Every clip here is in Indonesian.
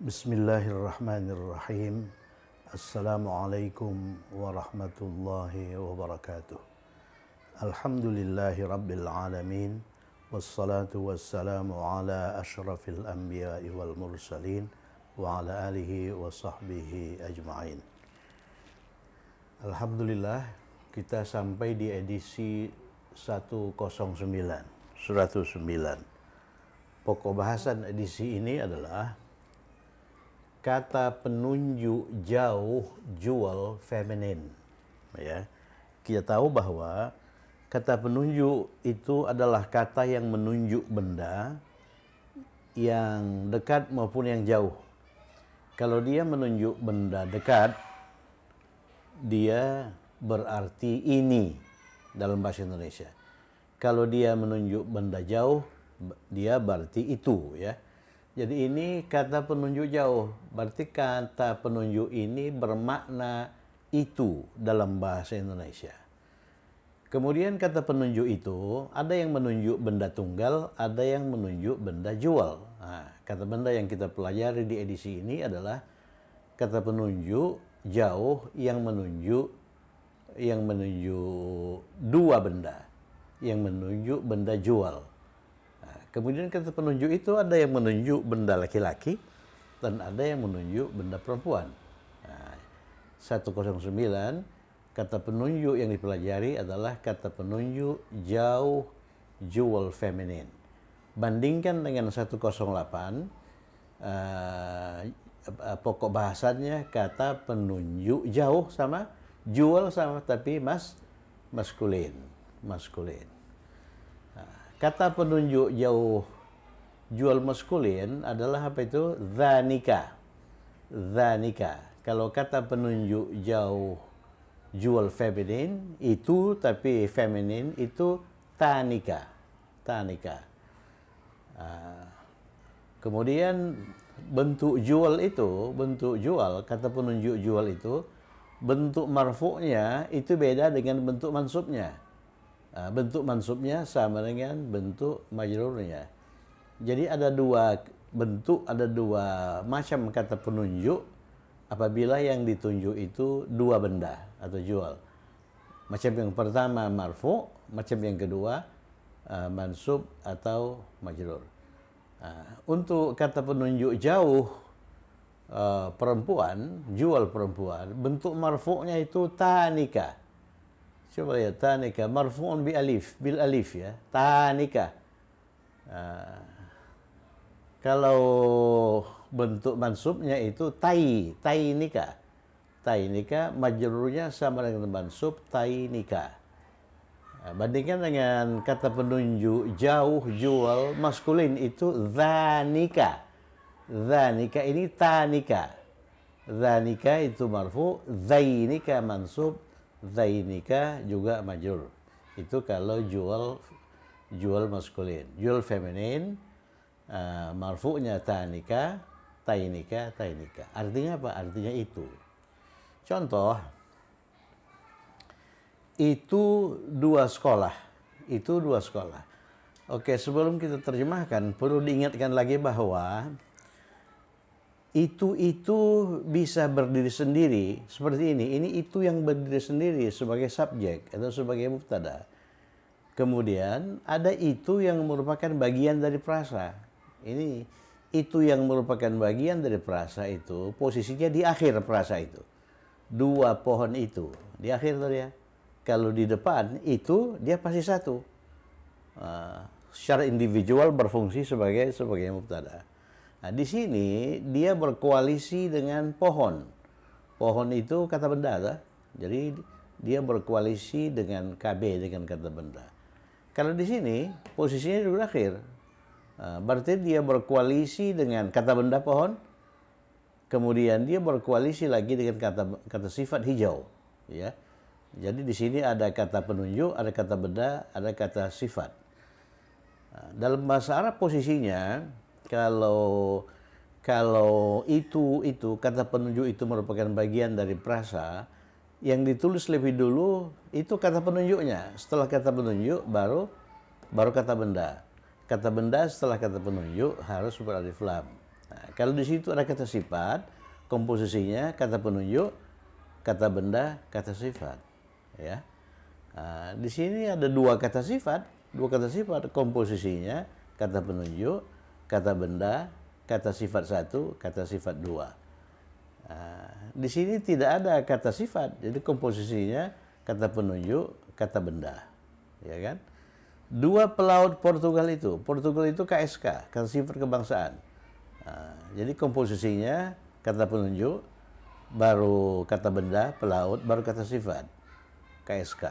Bismillahirrahmanirrahim. Assalamualaikum warahmatullahi wabarakatuh. Alhamdulillahi rabbil alamin. Wassalatu wassalamu ala ashrafil anbiya'i wal mursalin wa ala alihi wa sahbihi ajma'in. Alhamdulillah, kita sampai di edisi 109. Pokok bahasan edisi ini adalah kata penunjuk jauh jual feminin. Ya. Kita tahu bahwa kata penunjuk itu adalah kata yang menunjuk benda yang dekat maupun yang jauh. Kalau dia menunjuk benda dekat, dia berarti ini dalam bahasa Indonesia. Kalau dia menunjuk benda jauh, dia berarti itu, ya. Jadi ini kata penunjuk jauh, berarti kata penunjuk ini bermakna itu dalam bahasa Indonesia. Kemudian kata penunjuk itu ada yang menunjuk benda tunggal, ada yang menunjuk benda jual. Nah, kata benda yang kita pelajari di edisi ini adalah kata penunjuk jauh yang menunjuk dua benda, yang menunjuk benda jual. Kemudian kata penunjuk itu ada yang menunjuk benda laki-laki dan ada yang menunjuk benda perempuan. Nah, 109 kata penunjuk yang dipelajari adalah kata penunjuk jauh jual feminin. Bandingkan dengan 108, pokok bahasannya kata penunjuk jauh sama jual sama tapi maskulin. Kata penunjuk jauh jual maskulin adalah apa itu? Dhanika. Kalau kata penunjuk jauh jual feminin itu tapi feminin itu tanika. Kemudian bentuk jual, kata penunjuk jual itu bentuk marfu'nya itu beda dengan bentuk mansubnya. Bentuk mansubnya sama dengan bentuk majrurnya. Jadi ada dua bentuk, ada dua macam kata penunjuk apabila yang ditunjuk itu dua benda atau jual. Macam yang pertama marfu', macam yang kedua mansub atau majrur. Untuk kata penunjuk jauh perempuan, jual perempuan, bentuk marfu'nya itu tanika. Coba lihat, tanika, marfu'un bil alif ya, tanika. Kalau bentuk mansubnya itu tainika. Tainika, majrurnya sama dengan mansub, tainika. Bandingkan dengan kata penunjuk jauh jual maskulin itu dhanika. Dhanika ini tanika. Dhanika itu marfu', dhainika mansub, dhainika juga majrur. Itu kalau jual maskulin. Jual feminin, marfu'nya tainika. Artinya apa? Artinya itu. Contoh, itu dua sekolah. Oke, sebelum kita terjemahkan, perlu diingatkan lagi bahwa itu bisa berdiri sendiri seperti ini. Ini itu yang berdiri sendiri sebagai subjek atau sebagai mubtada. Kemudian ada itu yang merupakan bagian dari frasa. Ini itu yang merupakan bagian dari frasa itu posisinya di akhir frasa itu. Dua pohon itu di akhir tadi ya. Kalau di depan itu dia pasti satu. Secara individual berfungsi sebagai mubtada. Nah, di sini dia berkoalisi dengan pohon. Pohon itu kata benda, tak? Jadi dia berkoalisi dengan KB, dengan kata benda. Kalau di sini posisinya di akhir, berarti dia berkoalisi dengan kata benda pohon. Kemudian dia berkoalisi lagi dengan kata sifat hijau, ya. Jadi di sini ada kata penunjuk, ada kata benda, ada kata sifat. Dalam bahasa Arab posisinya kalau itu kata penunjuk itu merupakan bagian dari frasa, yang ditulis lebih dulu itu kata penunjuknya. Setelah kata penunjuk baru kata benda. Kata benda setelah kata penunjuk harus beralif lam. Nah, kalau di situ ada kata sifat, komposisinya kata penunjuk, kata benda, kata sifat. Ya. Nah, di sini ada dua kata sifat, komposisinya kata penunjuk, kata benda, kata sifat satu, kata sifat dua. Nah, di sini tidak ada kata sifat, jadi komposisinya kata penunjuk, kata benda, ya kan? Dua pelaut Portugal itu KSK, kata sifat kebangsaan. Nah, jadi komposisinya kata penunjuk, baru kata benda, pelaut, baru kata sifat, KSK.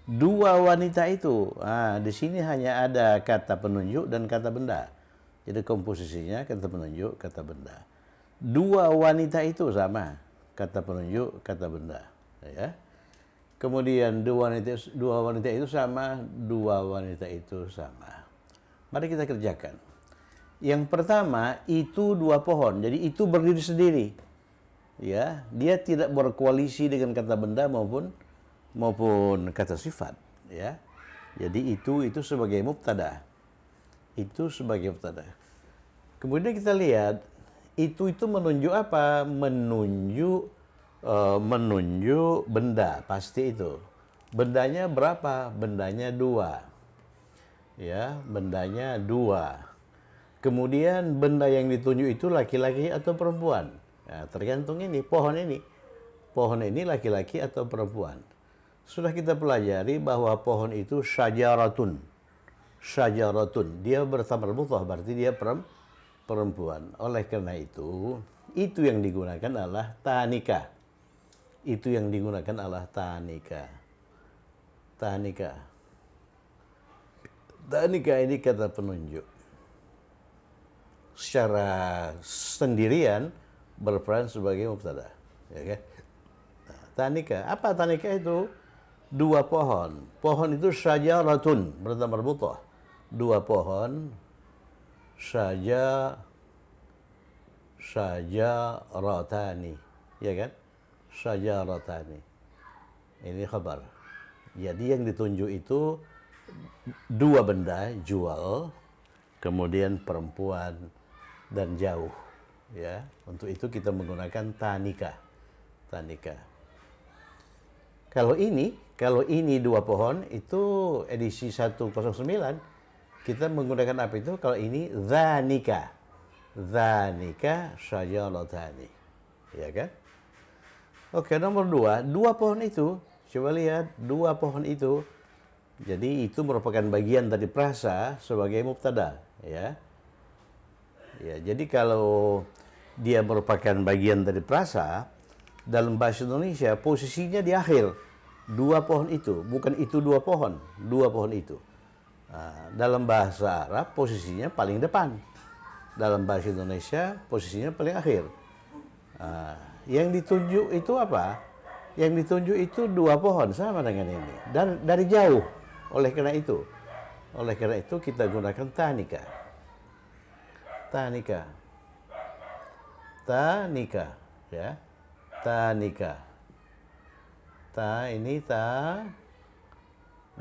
Dua wanita itu, di sini hanya ada kata penunjuk dan kata benda. Jadi komposisinya kata penunjuk, kata benda. Dua wanita itu sama, kata penunjuk, kata benda. Ya. Kemudian dua wanita itu sama, dua wanita itu sama. Mari kita kerjakan. Yang pertama, itu dua pohon, jadi itu berdiri sendiri. Ya, dia tidak berkoalisi dengan kata benda maupun kata sifat. Ya, jadi itu sebagai mubtada. Itu sebagai mubtada. Kemudian kita lihat itu menunjuk apa? Menunjuk benda, pasti itu. Bendanya berapa? Bendanya dua. Ya, bendanya dua. Kemudian benda yang ditunjuk itu laki-laki atau perempuan. Nah, tergantung ini, pohon ini. Pohon ini laki-laki atau perempuan. Sudah kita pelajari bahwa pohon itu syajaratun. Syajaratun. Dia bertamar mutah, berarti dia perempuan. Oleh karena itu yang digunakan adalah tanika. Itu yang digunakan adalah tanika. Tanika. Tanika ini kata penunjuk. Secara sendirian berperan sebagai mubtada. Ya kan? Nah, tanika. Apa tanika itu? Dua pohon. Pohon itu syajaratun, bertamar mutah. Dua pohon. Syajaratani, ya kan? Syajaratani. Ini khabar. Jadi yang ditunjuk itu dua benda, jual, kemudian perempuan dan jauh. Ya, untuk itu kita menggunakan tanika. Tanika. Kalau ini dua pohon, itu edisi 109, kita menggunakan apa itu? Kalau ini dhanika. Dhanika syajaratani. Ya kan? Oke, nomor dua pohon itu, coba lihat, dua pohon itu. Jadi itu merupakan bagian dari prasa sebagai mubtada, ya. Ya, jadi kalau dia merupakan bagian dari prasa, dalam bahasa Indonesia posisinya di akhir. Dua pohon itu, bukan itu dua pohon itu. Nah, dalam bahasa Arab posisinya paling depan. Dalam bahasa Indonesia posisinya paling akhir. Nah, yang ditunjuk itu apa? Yang ditunjuk itu dua pohon, sama dengan ini. Dari jauh. Oleh karena itu kita gunakan tanika. Tanika. Tanika, ya. Tanika. Ini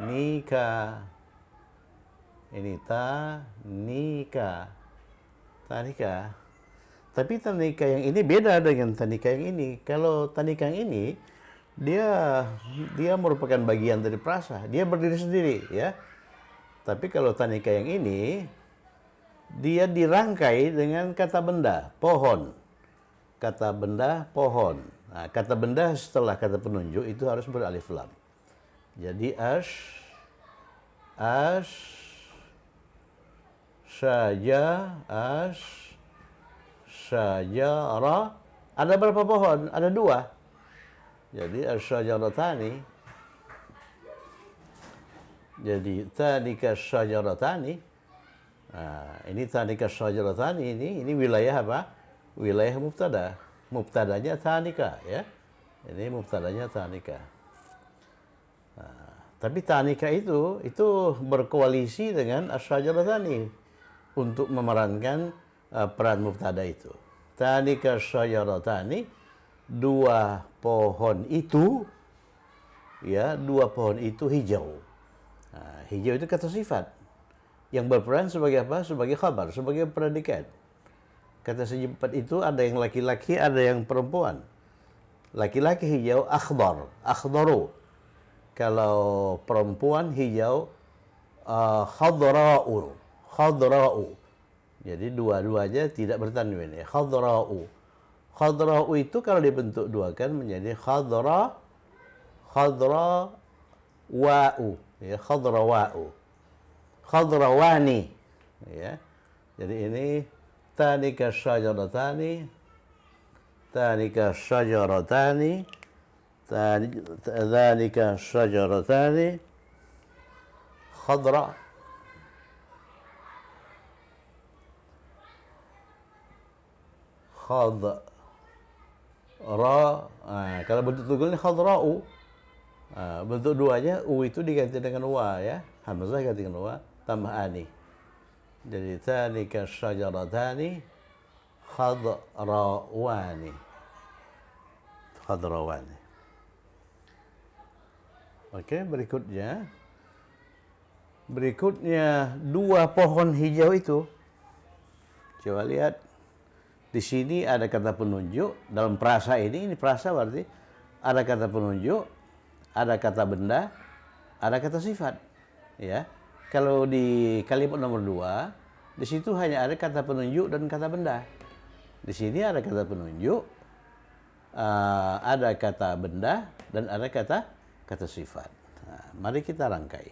nika. Ini tanika. Tanika. Tapi tanika yang ini beda dengan tanika yang ini. Kalau tanika yang ini dia merupakan bagian dari prasa. Dia berdiri sendiri, ya. Tapi kalau tanika yang ini dia dirangkai dengan kata benda, pohon. Kata benda, pohon. Nah, kata benda setelah kata penunjuk itu harus beralif lam. Jadi syajara. Ada berapa pohon? Ada dua. Jadi asyajaratani. Jadi tanika syajaratani. Nah, ini tanika syajaratani ini wilayah apa? Wilayah mubtada. Mubtadanya tanika, ya. Ini mubtadanya tanika. Nah, tapi tanika itu berkoalisi dengan asyajaratani untuk memerankan peran mubtada itu. Tanika syajaratani, dua pohon itu, ya, dua pohon itu hijau. Nah, hijau itu kata sifat yang berperan sebagai apa? Sebagai khabar, sebagai predikat. Kata sejipat itu ada yang laki-laki, ada yang perempuan. Laki-laki hijau akhdar, akhdaru. Kalau perempuan hijau khadra'u, khadra'u. Jadi dua-duanya tidak bertanwin ya, khadra'u. Khadra'u itu kalau dibentuk dua kan menjadi khadrawa'u, ya, khadrawa'u. Khadrawani, ya. Jadi ini tanika syajaratani, tanika syajaratani, tanika syajaratani, khadra. Khadra. Kalau bentuk tunggal ini khadra'u. Bentuk duanya u itu diganti dengan wa ya. Hamzah ganti dengan wa tambah ani. Jadi tanika syajaratani khadrawani. Khadrawani. Oke, berikutnya. Berikutnya dua pohon hijau itu. Coba lihat. Di sini ada kata penunjuk dalam prasa ini prasa berarti ada kata penunjuk, ada kata benda, ada kata sifat. Ya, kalau di kalimat nomor 2, di situ hanya ada kata penunjuk dan kata benda. Di sini ada kata penunjuk, ada kata benda dan ada kata sifat. Nah, mari kita rangkai.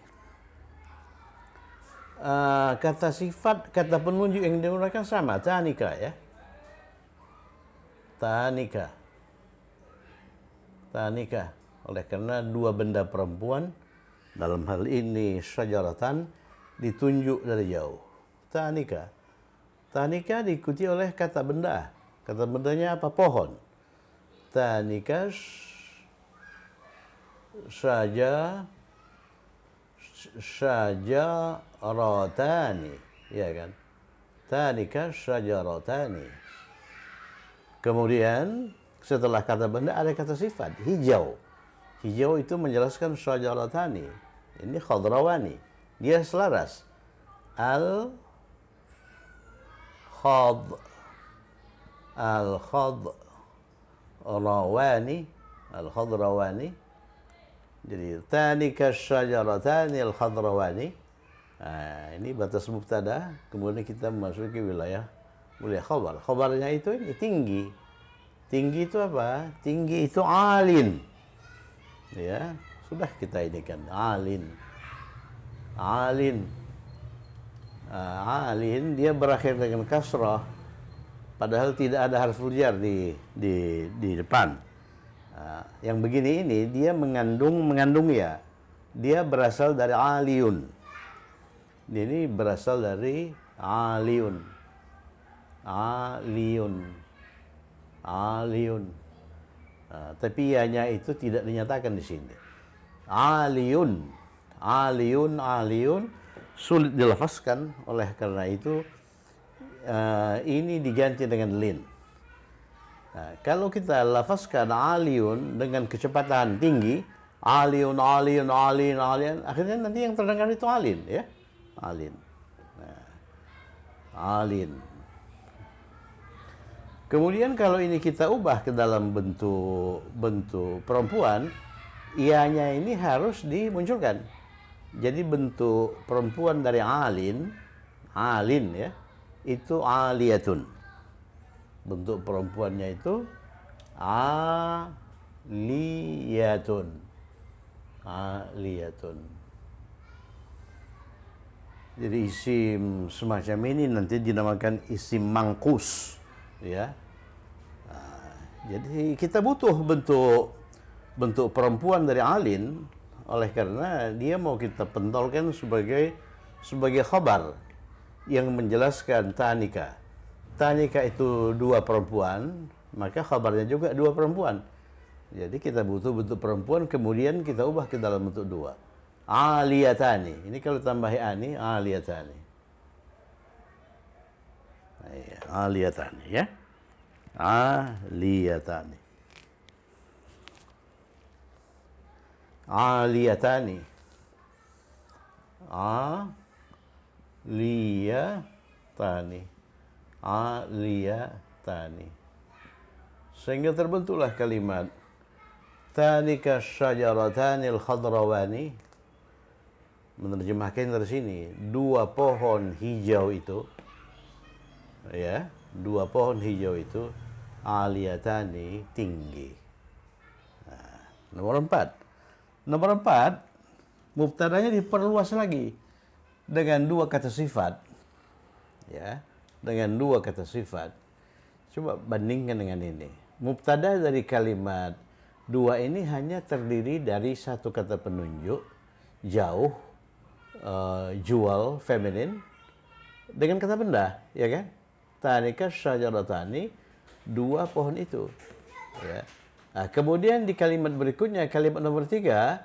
Kata sifat, kata penunjuk yang digunakan sama, tanika ya. Tanika. Tanika. Oleh karena dua benda perempuan, dalam hal ini syajaratan, ditunjuk dari jauh. Tanika. Tanika diikuti oleh kata benda. Kata bendanya apa? Pohon. Tanika syajaratani. Ya kan? Tanika syajaratani. Kemudian setelah kata benda ada kata sifat, hijau. Hijau itu menjelaskan syajaratani. Ini khadrawani. Dia selaras. Al-khadrawani. Jadi tanika syajaratani al-khadrawani. Nah, ini batas mubtada. Kemudian kita memasuki wilayah khabar. Khabarnya itu ini tinggi. Tinggi itu apa? Tinggi itu alin. Ya, sudah kita ini kan alin. Alin. Alin dia berakhir dengan kasrah. Padahal tidak ada harful jar di depan. Yang begini ini dia mengandung ya. Dia berasal dari aliun. Ini berasal dari aliun. Aliun. Tapi ianya itu tidak dinyatakan di sini. Aliun. Sulit dilafazkan, oleh karena itu ini diganti dengan lin. Kalau kita lafazkan aliun dengan kecepatan tinggi, aliun, akhirnya nanti yang terdengar itu alin, ya, alin. Alin. Kemudian kalau ini kita ubah ke dalam bentuk perempuan, ianya ini harus dimunculkan. Jadi bentuk perempuan dari alin ya, itu aliyatun. Bentuk perempuannya itu aliyatun. Jadi isim semacam ini nanti dinamakan isim mangkus. Ya, jadi kita butuh bentuk perempuan dari alin, oleh karena dia mau kita pentolkan sebagai khabar yang menjelaskan tanika. Tanika itu dua perempuan, maka khabarnya juga dua perempuan. Jadi kita butuh bentuk perempuan, kemudian kita ubah ke dalam bentuk dua. Aliyatani. Ini kalau tambahi ani, aliyatani. Aliyatani ya. Aliyatani. Aliyatani. Aliyatani. aliyatani. Sehingga terbentuklah kalimat tanika syajaratanil khadrawani. Menerjemahkan dari sini, dua pohon hijau itu, ya, dua pohon hijau itu aliyatani, tinggi. Nah, nomor empat, mubtadanya diperluas lagi dengan dua kata sifat, ya, dengan dua kata sifat. Coba bandingkan dengan ini. Mubtada dari kalimat dua ini hanya terdiri dari satu kata penunjuk, jauh, jual, feminin, dengan kata benda, ya kan? Tanika syajaratani, dua pohon itu. Ya. Nah, kemudian di kalimat berikutnya, kalimat nomor 3,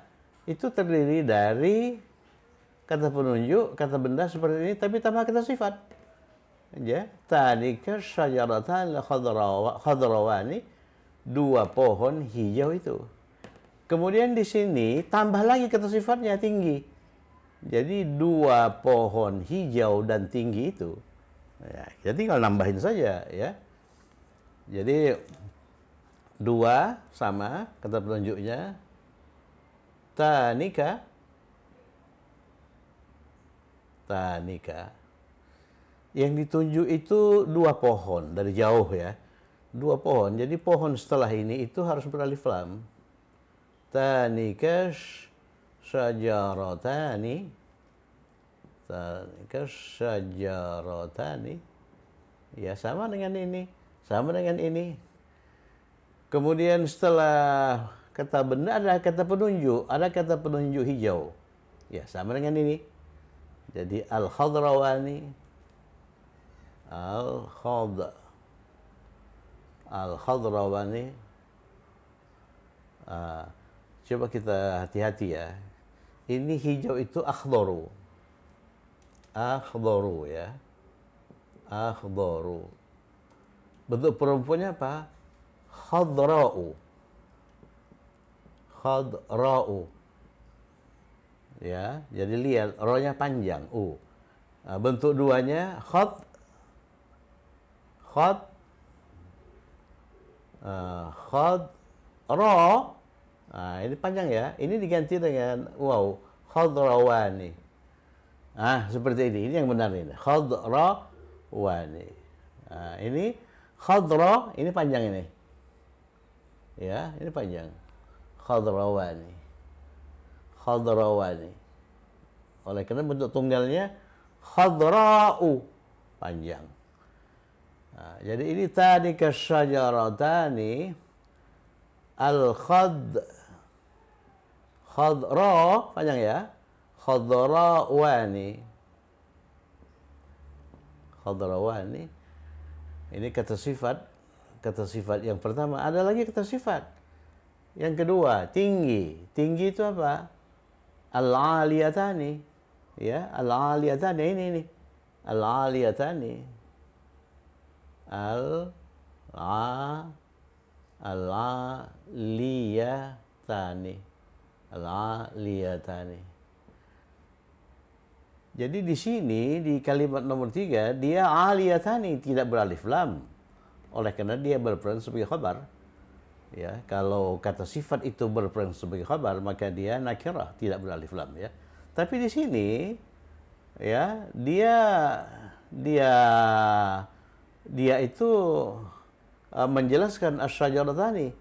itu terdiri dari kata penunjuk, kata benda seperti ini, tapi tambah kata sifat. Ya, tanika syajaratan khadrawani, dua pohon hijau itu. Kemudian di sini tambah lagi kata sifatnya, tinggi. Jadi dua pohon hijau dan tinggi itu. Ya, kita tinggal nambahin saja, ya. Jadi dua sama kata penunjuknya tanika. Yang ditunjuk itu dua pohon dari jauh, ya. Dua pohon. Jadi pohon setelah ini itu harus beralif lam. Tanika syajaratani. Tanika syajaratani. Ya, sama dengan ini. Sama dengan ini. Kemudian setelah kata benda ada kata penunjuk. Ada kata penunjuk hijau. Ya, sama dengan ini. Jadi al-khadrawani. Al-khadrawani. Coba kita hati-hati, ya. Ini hijau itu akhdaru. Akhdaru, ya. Akhdaru. Bentuk perempuannya apa? Khadra'u. Khadra'u. Ya, jadi lihat ro-nya panjang, u. Bentuk duanya khad, ro. Ini panjang, ya. Ini diganti dengan waw, khadrawani. Seperti ini. Ini yang benar ini. Khadrawani. Ini khadra, ini panjang ini. Ya, ini panjang. Khadrawani. Oleh karena bentuk tunggalnya khadra'u, panjang. Jadi ini tanika syajaratani khadra, panjang, ya. Khadrawani. Ini kata sifat. Kata sifat yang pertama. Ada lagi kata sifat yang kedua, tinggi. Tinggi itu apa? Al-aliyatani. Ya, al-aliyatani ini. Al-aliyatani. Al-aliyatani. Jadi di sini di kalimat nomor 3 dia aliyatani, tidak beralif lam. Oleh karena dia berperan sebagai khabar. Ya, kalau kata sifat itu berperan sebagai khabar, maka dia nakirah, tidak beralif lam, ya. Tapi di sini, ya, dia itu menjelaskan asy-syajaratani.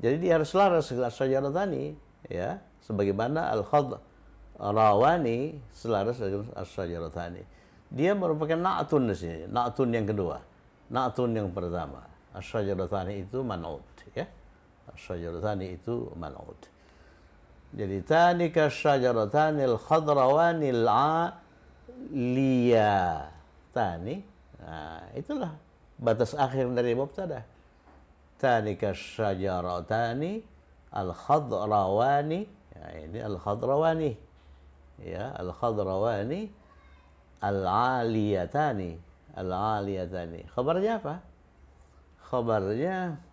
Jadi dia harus selaras dengan asy-syajaratani, ya, sebagaimana al-khadrawani selaras dengan asy-syajaratani. Dia merupakan na'tun di sini, na'tun yang kedua. Na'tun yang pertama, asy-syajaratani itu man'ut, ya. Asy-syajaratani itu man'ut. Jadi tanika syajaratanil khadrawanil aliyatani. Itulah batas akhir dari mubtada. Tanika syajaratani al-khadrawani. Ini al-khadrawani. Ya, al-khadrawani al-aliyatani. Al-aliyatani. Khabarnya apa? Khabarnya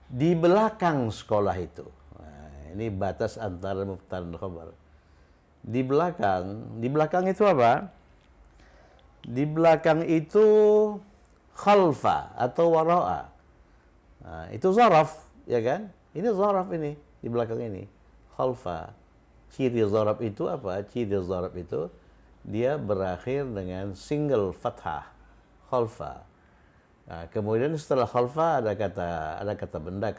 di belakang sekolah itu. Ini batas antara mubtada dan khabar. Di belakang itu apa? Di belakang itu khalfa atau wara'a. Nah, itu zaraf, ya kan? Ini zaraf ini di belakang ini. Khalfa. Ciri zaraf itu apa? Ciri zaraf itu dia berakhir dengan single fathah. Khalfa. Nah, kemudian setelah khalfa ada kata benda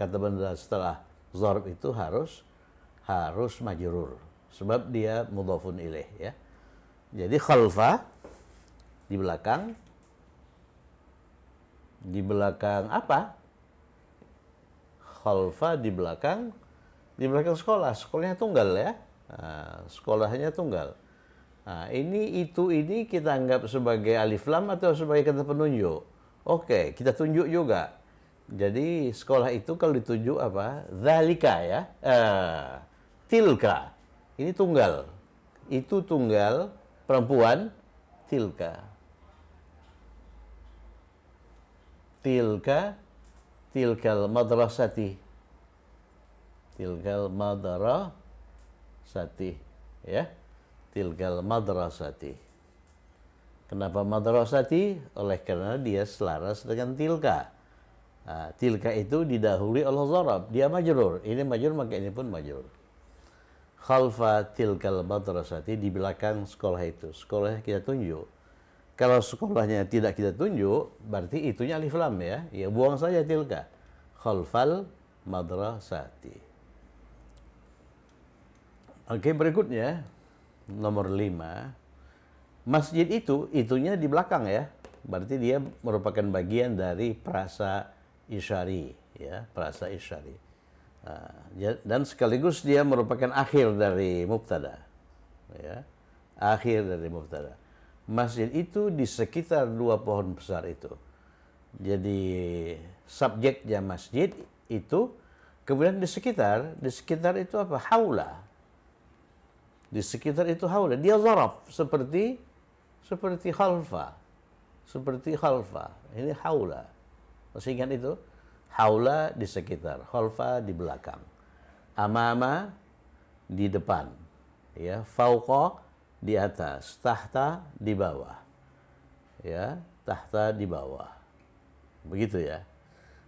setelah zarf itu harus majrur sebab dia mudhafun ilaih, ya. Jadi khalfa di belakang apa? Khalfa di belakang sekolah. Sekolahnya tunggal, ya. Nah, sekolahnya tunggal. Nah, ini kita anggap sebagai alif lam atau sebagai kata penunjuk. Oke, kita tunjuk juga. Jadi sekolah itu kalau ditunjuk apa? Dzalika, ya. Tilka. Ini tunggal. Itu tunggal perempuan, tilka. Tilkal madrasati. Tilkal madrasati, ya. Tilkal madrasati. Kenapa madrasati? Oleh karena dia selaras dengan tilka. Nah, tilka itu didahului oleh zarab, dia majrur. Ini majrur, maka ini pun majrur. Khalfa tilkal madrasati, di belakang sekolah itu. Sekolahnya kita tunjuk. Kalau sekolahnya tidak kita tunjuk, berarti itunya alif lam, ya. Ya buang saja tilka. Khalfal madrasati. Oke, berikutnya nomor 5. Masjid itunya di belakang, ya. Berarti dia merupakan bagian dari prasa isyari, ya, prasa isyari. Dan sekaligus dia merupakan akhir dari mubtada, ya. Akhir dari mubtada. Masjid itu di sekitar 2 pohon besar itu. Jadi subjeknya masjid itu, kemudian di sekitar itu apa? Haula. Di sekitar itu haula. Dia zaraf seperti khalfa. Seperti khalfa. Ini haula. Masih ingat itu? Haula di sekitar, khalfa di belakang. Amama di depan. Ya, fauqa di atas, tahta di bawah. Ya, tahta di bawah. Begitu, ya.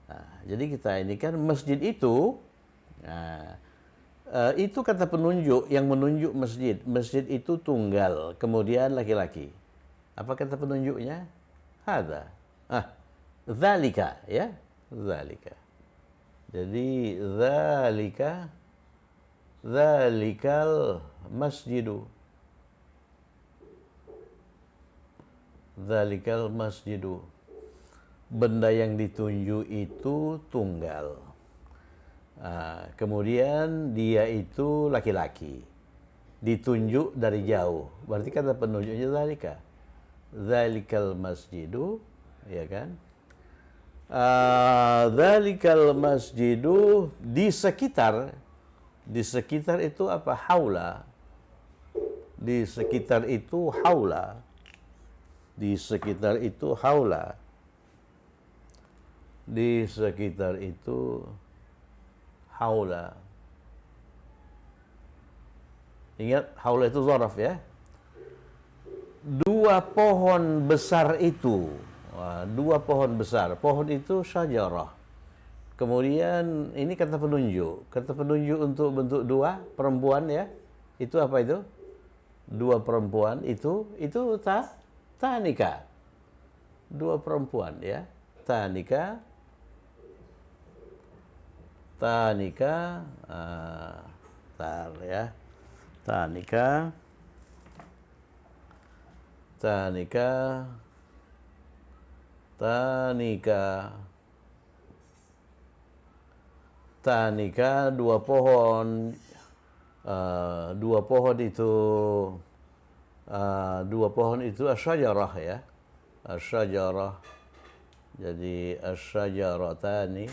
Nah, jadi kita ini kan masjid itu, itu kata penunjuk yang menunjuk masjid. Masjid itu tunggal, kemudian laki-laki. Apa kata penunjuknya? Hada. Dzalika, ya. Dzalika. Jadi dzalikal masjidu. Dzalikal masjidu. Benda yang ditunjuk itu tunggal. Kemudian dia itu laki-laki. Ditunjuk dari jauh. Berarti kata penunjuknya dzalika. Dzalikal masjidu, ya kan? Dzalikal masjidu di sekitar itu apa? Haula. Di sekitar itu haula. Di sekitar itu haula. Di sekitar itu haula. Ingat, haula itu zaraf, ya. 2 pohon besar itu. 2 pohon besar. Pohon itu syajarah. Kemudian ini kata penunjuk. Kata penunjuk untuk bentuk 2 perempuan, ya. Itu apa itu? 2 perempuan itu tanika. 2 perempuan, ya. Tanika. Ya. Tanika. Tanika 2 pohon. 2 pohon itu 2 pohon itu asyajarah, ya. Asyajarah. Jadi asyajaratani,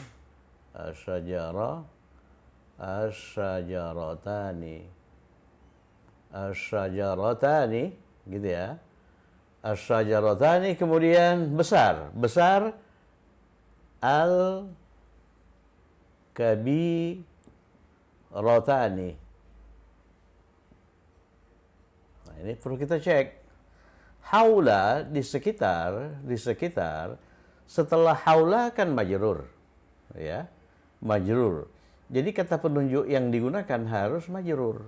asyajaratani, gitu, ya. Asyajaratani, kemudian besar al-kabirotani. Nah, ini perlu kita cek. Haula di sekitar Setelah haula kan majrur, ya, majrur. Jadi kata penunjuk yang digunakan harus majrur.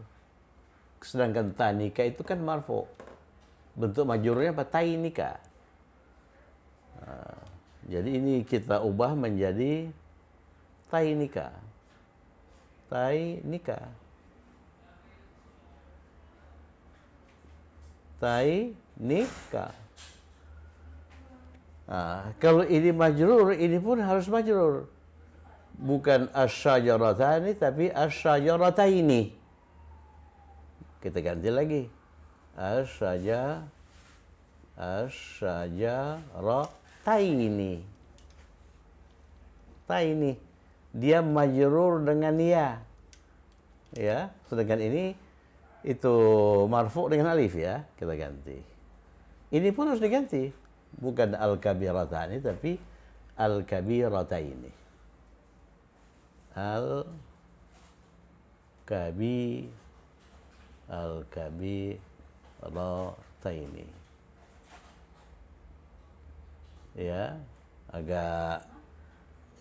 Sedangkan tanika itu kan marfu. Bentuk majrurnya apa? Tainika. Jadi ini kita ubah menjadi tainika. Tainika. Tainika. Kalau ini majrur, ini pun harus majrur. Bukan asyajaratani, tapi asyajarataini. Kita ganti lagi. Asyajarataini. Taini. Dia majrur dengan ya. Ya, sedangkan ini itu marfu dengan alif ya, kita ganti. Ini pun harus diganti. Bukan al-kabiratani tapi al-kabirataini. Al-kabirataini. Ya, agak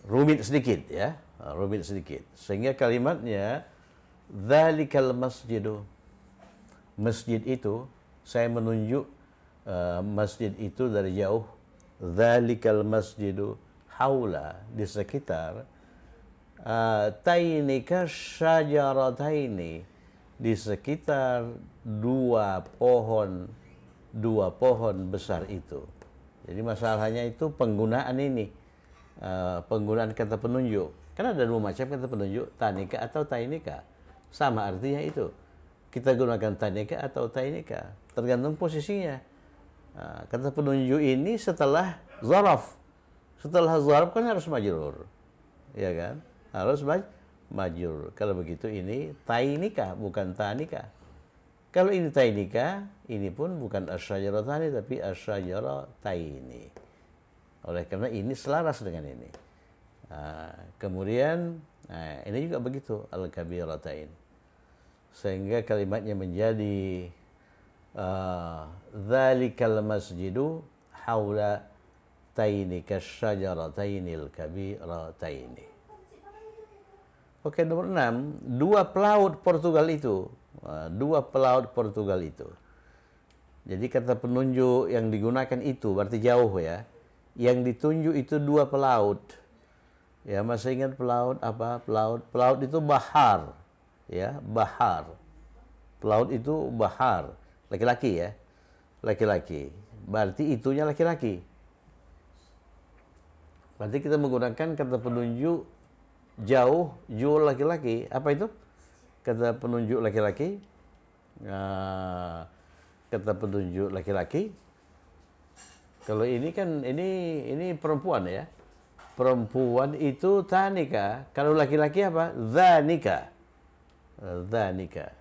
rumit sedikit ya, rumit sedikit. Sehingga kalimatnya dzalikal masjidu. Masjid itu, saya menunjuk masjid itu dari jauh. Dzalikal masjidu, haula, di sekitar, tainika syajarataini, di sekitar dua pohon besar itu. Jadi masalahnya itu penggunaan ini, penggunaan kata penunjuk. Kan ada dua macam kata penunjuk, tanika atau tainika. Sama artinya itu. Kita gunakan tanika atau tainika, tergantung posisinya. Kata penunjuk ini setelah zaraf. Setelah zaraf kan harus majrur. Ya kan? Harus majrur. Kalau begitu ini tainika, bukan tanika. Kalau ini tainika, ini pun bukan asyajaratani tapi asyajarataini. Oleh karena ini selaras dengan ini. Kemudian ini juga begitu, al-kabiratain. Sehingga kalimatnya menjadi dzalikal masjidu haula tainika syajaratainil kabirataini. Oke, nomor 6, dua pelaut Portugal itu. Dua pelaut Portugal itu. Jadi kata penunjuk yang digunakan itu berarti jauh ya. Yang ditunjuk itu dua pelaut. Ya, masih ingat pelaut apa? Pelaut itu bahar. Ya, bahar. Pelaut itu bahar. Laki-laki ya. Laki-laki. Berarti itunya laki-laki. Berarti kita menggunakan kata penunjuk jauh, jul laki-laki. Apa itu? Kata penunjuk laki-laki. Kata penunjuk laki-laki. Kalau ini kan ini perempuan ya. Perempuan itu tanika. Kalau laki-laki apa? Dzanika. Dzanika.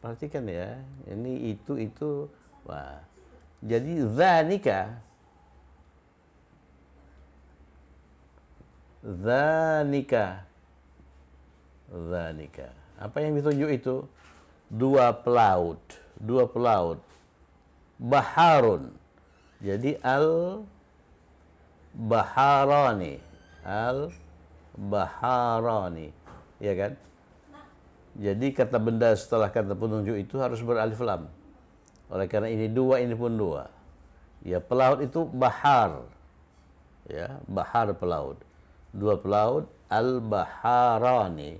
Perhatikan ya. Ini itu. Wah. Jadi dzanika. Dzanika. Dzanika. Apa yang ditunjuk itu? Dua pelaut. Dua pelaut. Baharun. Jadi al-baharani. Al-baharani. Ya kan? Jadi kata benda setelah kata penunjuk itu harus beralif lam. Oleh karena ini dua, ini pun dua. Ya, pelaut itu bahar. Ya, bahar pelaut. Dua pelaut, al-baharani.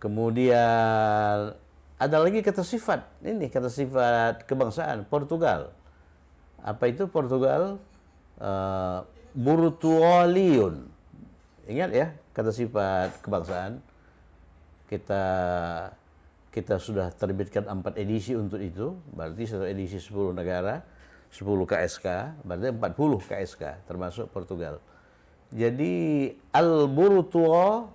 Kemudian ada lagi kata sifat. Ini kata sifat kebangsaan Portugal. Apa itu Portugal? Burtualiun. Ingat ya, kata sifat kebangsaan. Kita sudah terbitkan 4 edisi untuk itu. Berarti satu edisi 10 negara, 10 KSK, berarti 40 KSK termasuk Portugal. Jadi al-burtua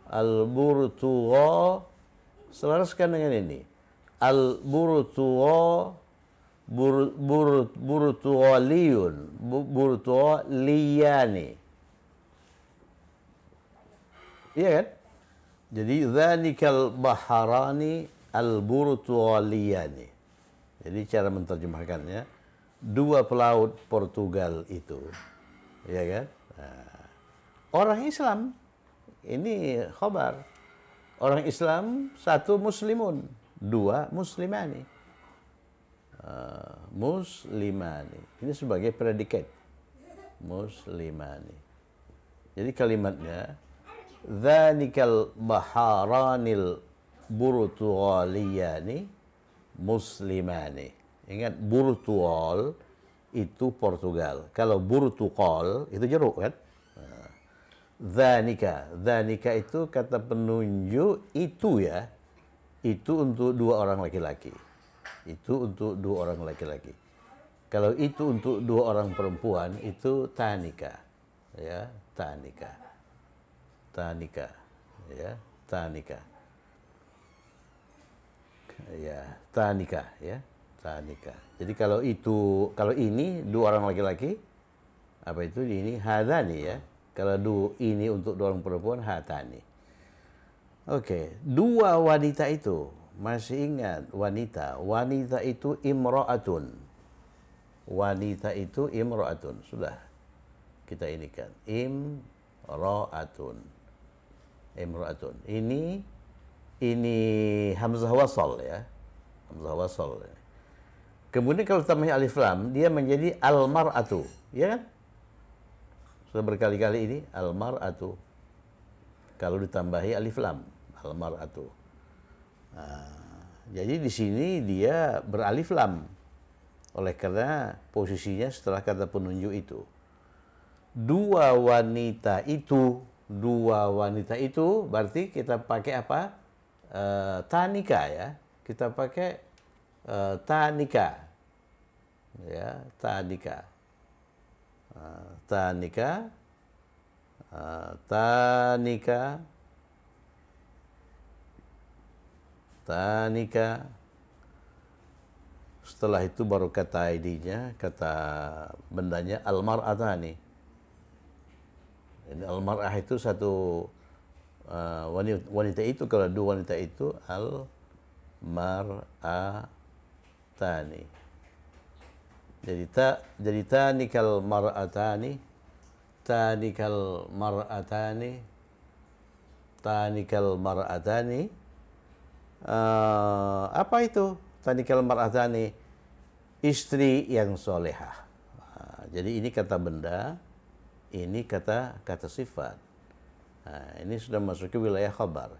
al-burtua selaraskan dengan ini. Al-burtua burtualiyani. Iya kan? Jadi dzalikal baharani al-Burtualiyani. Jadi cara menterjemahkannya, dua pelaut Portugal itu, ya kan? Nah, orang Islam, ini khabar. Orang Islam, satu muslimun, dua muslimani. Muslimani. Ini sebagai predikat. Muslimani. Jadi kalimatnya, dzanikal baharanil Burtualiyani muslimani. Ingat, Burtual itu Portugal. Kalau Burtuqal itu jeruk kan? Dzanika itu kata penunjuk itu ya. Itu untuk dua orang laki-laki. Itu untuk dua orang laki-laki. Kalau itu untuk dua orang perempuan itu tanika. Ya, tanika. Tanika. Ya, tanika. Ya, tanika ya. Tanika. Jadi kalau ini dua orang laki-laki, apa itu ini hadani ya. Kalau ini untuk dua orang perempuan hatani. Oke, dua wanita itu, masih ingat wanita. Wanita itu imra'atun. Wanita itu imra'atun. Sudah kita ini kan. Imra'atun. Imra'atun. Ini hamzah wasal ya. Hamzah wasal. Kemudian kalau tambahnya alif lam, dia menjadi al-mar'atu, ya kan? Sudah berkali-kali ini al-mar'atu. Kalau ditambahi alif lam, al-mar'atu. Nah, jadi di sini dia beralif lam. Oleh karena posisinya setelah kata penunjuk itu. Dua wanita itu berarti kita pakai apa? Tanika ya. Kita pakai tanika. Ya, tanika. Tanika. Tanika. Tanika. Setelah itu baru kata ID-nya, kata bendanya al-mar'atani. Ini al-mar'ah itu satu wanita itu, kalau dua wanita itu al-mar'atani. Jadi tanikal mar'atani, tanikal mar'atani, tanikal mar'atani. Apa itu tanikal mar'atani? Istri yang solehah. Jadi ini kata benda, ini kata sifat. Nah, ini sudah masuk ke wilayah khabar.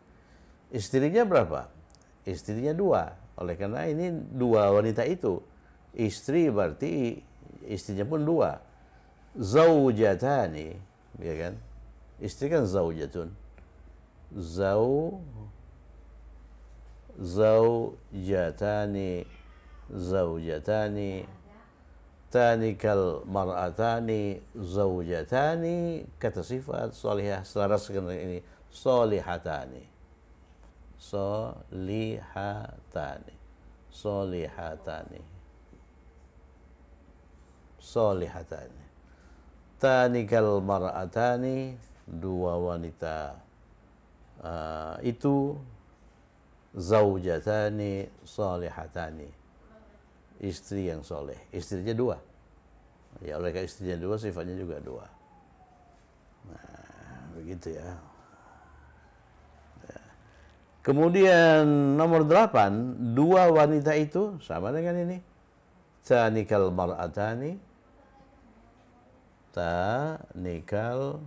Istrinya berapa? Istrinya dua. Oleh karena ini dua wanita itu. Istri berarti istrinya pun dua. Zaujatani, ya kan? Istri kan zaujatun. Zaujatani, zaujatani. Tanikal mar'atani, zaujatani, kata sifat solihah, selaras dengan ini, solihatani. Solihatani. Solihatani. Solihatani. Tanikal mar'atani, dua wanita itu, zaujatani, solihatani. Istri yang soleh, istrinya dua. Ya, oleh karena istrinya dua, sifatnya juga dua. Nah, begitu ya. Kemudian nomor 8, dua wanita itu sama dengan ini. Tanikal mar'atani, tanikal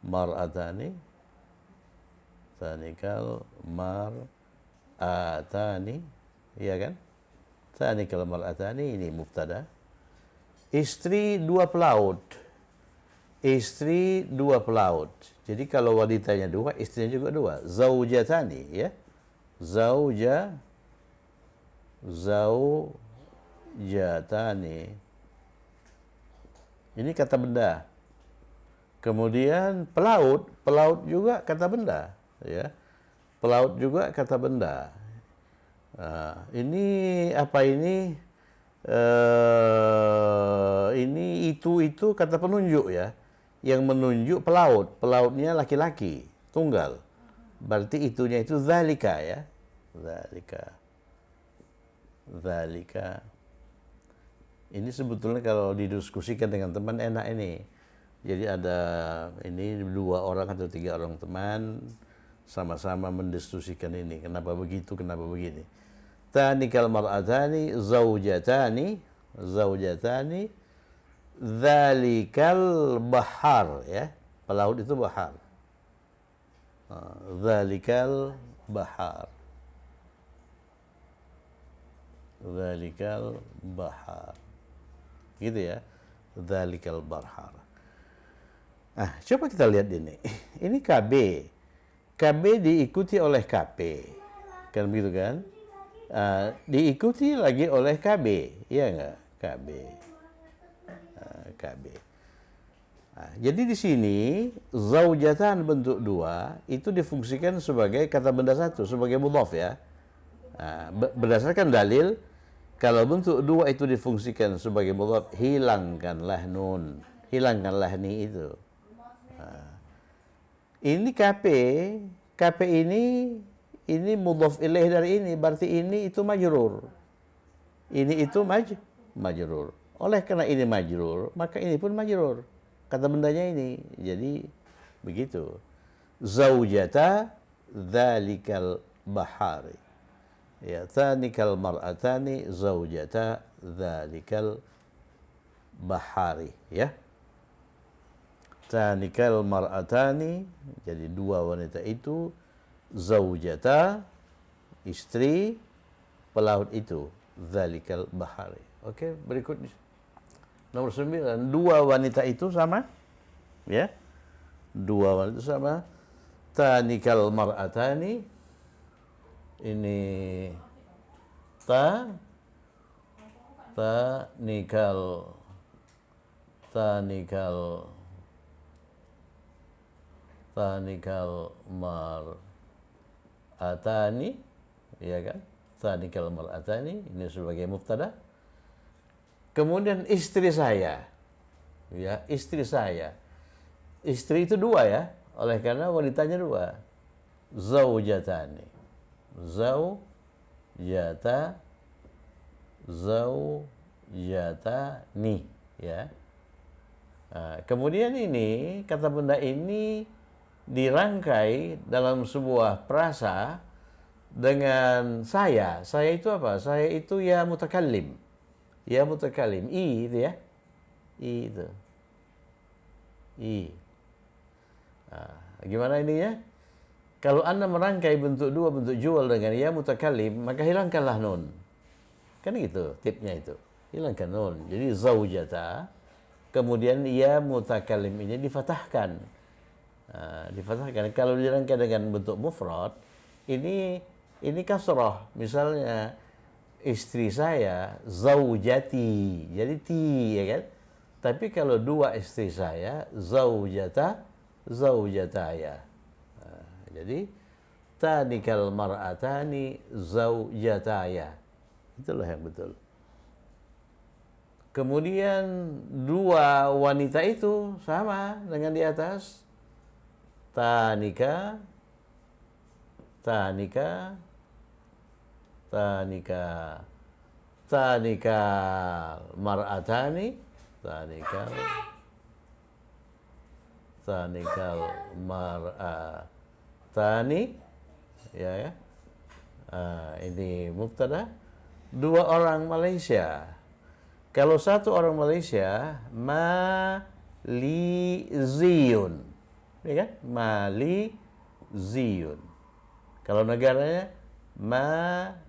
mar'atani, tanikal mar'atani. Iya kan? Tanikal mar'atani, ini mubtada. Istri dua pelaut. Istri dua pelaut. Jadi kalau wanitanya dua, istrinya juga dua. Zaujatani, ya. Zaujatani. Ini kata benda. Kemudian pelaut juga kata benda, ya. Pelaut juga kata benda. Nah, ini apa ini? Ini itu kata penunjuk ya, yang menunjuk pelaut. Pelautnya laki-laki, tunggal. berarti itunya itu zalika ya. Zalika. Ini sebetulnya kalau didiskusikan dengan teman enak ini. Jadi ada ini 2 orang atau 3 orang teman sama-sama mendiskusikan ini. Kenapa begitu, kenapa begini. Tanikal mar'atani zaujatani zalikal bahar ya. Pelaut itu bahar. Zalikal bahar. Zalikal bahar. Gitu ya. Zalikal bahar. Coba kita lihat ini. Ini KB. KB diikuti oleh KP. Kan begitu kan? Diikuti lagi oleh KB. Iya enggak? KB. KB. Jadi di sini zaujatan bentuk 2 itu difungsikan sebagai kata benda satu, sebagai mudhaf ya. Berdasarkan dalil, kalau bentuk 2 itu difungsikan sebagai mudhaf, hilangkanlah nun, hilangkanlah ni itu. Ini KP ini mudhaf ilaih dari ini, berarti ini itu majrur. Ini itu majrur. Oleh karena ini majrur, maka ini pun majrur. Kata bendanya ini. Jadi begitu. Zaujata dzalikal bahari. Ya, tanikal mar'atani zaujata dzalikal bahari, ya. Tanikal mar'atani, jadi 2 wanita itu, zaujata, istri, pelaut itu, dzalikal bahari. Oke, berikutnya. Nomor 9, 2 wanita itu sama, ya. 2 wanita itu sama. Tanikal mar'atani, ini tanikal mar'atani, ya kan? Tanikal mar'atani ini sebagai mubtada. Kemudian istri saya. Ya, istri saya. Istri itu 2 ya, oleh karena wanitanya 2. Zaujatani. Zaujatani, ya. Kemudian ini kata benda ini dirangkai dalam sebuah frasa dengan saya. Saya itu apa? Saya itu ya mutakallim. Ya mutakallim. I itu ya. I itu. I. Gimana ininya? Kalau Anda merangkai bentuk 2 bentuk jual dengan ya mutakallim, maka hilangkanlah nun. Kan gitu tipnya itu. Hilangkan nun. Jadi zaujata, kemudian ya mutakallim ini difatahkan. Difatahkan. Kalau dirangkai dengan bentuk mufrad, ini kasrah. Misalnya istri saya zaujati, jadi ti, ya kan? Tapi kalau 2 istri saya zaujataya. Jadi tanikal mar'atani zaujataya. Itulah yang betul. Kemudian 2 wanita itu sama dengan di atas. Tanikal mar'atani, tanikal mar'atani, ya. Ini mubtada. 2 orang Malaysia. Kalau 1 orang Malaysia, Maliziyun, ya kan? Maliziyun. Kalau negaranya Malizia,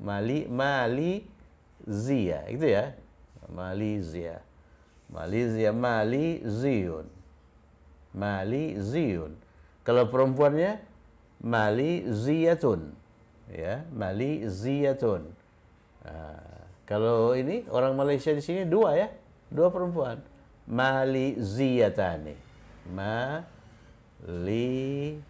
Malizia, gitu ya. Malizia, Maliziyun. Kalau perempuannya Maliziyatun, ya, Maliziyatun. Kalau ini orang Malaysia di sini 2 ya, 2 perempuan. Maliziyatani, Maliziyatani.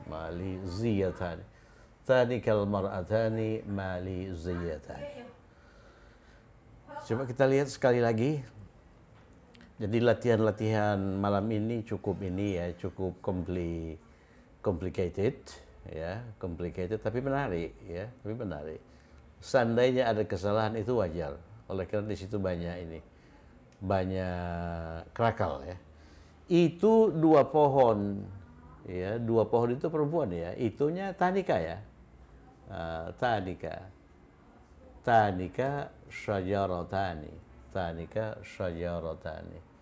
mali ziyatani. Tanikal mar'atani mali ziyatani. Coba kita lihat sekali lagi. Jadi latihan-latihan malam ini cukup complicated ya, complicated tapi menarik ya, tapi menarik. Seandainya ada kesalahan itu wajar. Oleh karena di situ banyak kerakal ya. Itu dua pohon ya, dua pohon itu perempuan ya. Itunya tanika ya. Tanika. Tanika syajaratani. Tanika syajaratani.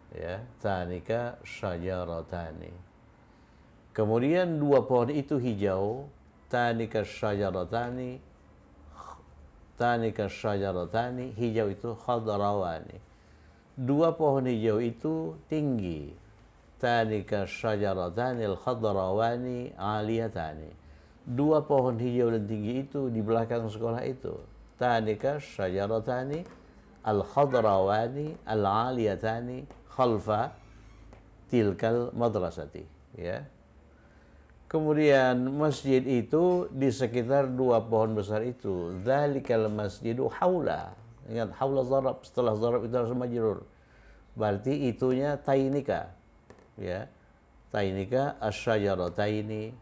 Ya, tanika syajaratani. Kemudian dua pohon itu hijau, tanika syajaratani. Tanika syajaratani, hijau itu khadrawani. Dua pohon hijau itu tinggi. Tanika syajaratani al-khadrawani aliyatani. Dua pohon hijau dan tinggi itu di belakang sekolah itu. Tanika syajaratani al-khadrawani al-aliyatani khalfa tilkal madrasati. Ya. Kemudian masjid itu di sekitar dua pohon besar itu. Dzalikal masjidu haula. Ingat haula zarab, setelah zarab itu harus majrur. Berarti itunya tainika. Ya. Tainika asyajarataini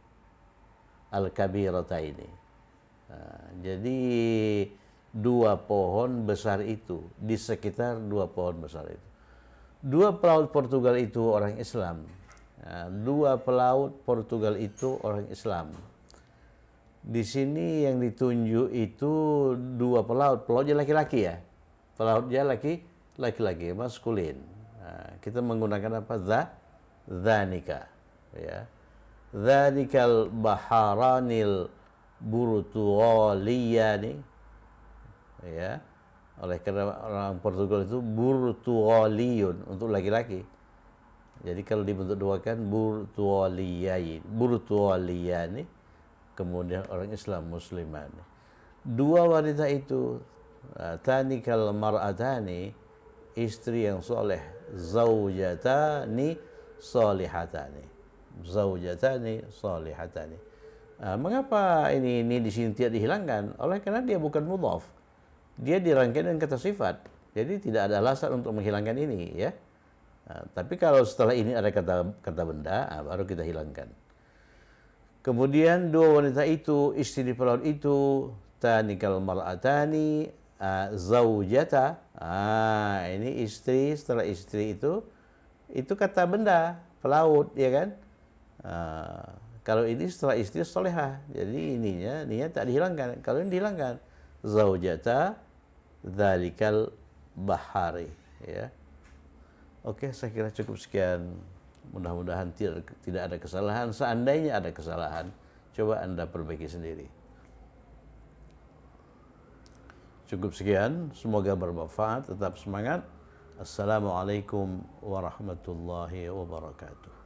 al-kabirataini. Nah, jadi dua pohon besar itu di sekitar dua pohon besar itu. Dua pelaut Portugal itu orang Islam. Nah, dua pelaut Portugal itu orang Islam. Di sini yang ditunjuk itu dua pelautnya laki-laki ya. Pelautnya laki-laki, maskulin. Nah, kita menggunakan apa? Dzanika. Ya. Dzalikal baharanil burtualiyani. Ya. Oleh karena orang Portugal itu burtualiyun untuk laki-laki. Jadi kalau dibentuk dua kan burtualiyani, kemudian orang Islam musliman. Dua wanita itu, tanikal mar'atani, istri yang soleh, zaujatani solihatani. Zaujatani solihatani. Mengapa ini di sini tidak dihilangkan? Oleh karena dia bukan mudhaf. Dia dirangkai dengan kata sifat. Jadi tidak ada alasan untuk menghilangkan ini ya. Nah, tapi kalau setelah ini ada kata benda, baru kita hilangkan. Kemudian dua wanita itu, istri pelaut itu, tanikal mar'atani, zaujata. Ini istri, setelah istri itu kata benda, pelaut, ya kan? Kalau ini setelah istri solehah, jadi ininya tak dihilangkan. Kalau ini dihilangkan, zaujata, dzalikal bahari, ya. Oke, saya kira cukup sekian. Mudah-mudahan tidak ada kesalahan. Seandainya ada kesalahan, coba Anda perbaiki sendiri. Cukup sekian. Semoga bermanfaat. Tetap semangat. Assalamualaikum warahmatullahi wabarakatuh.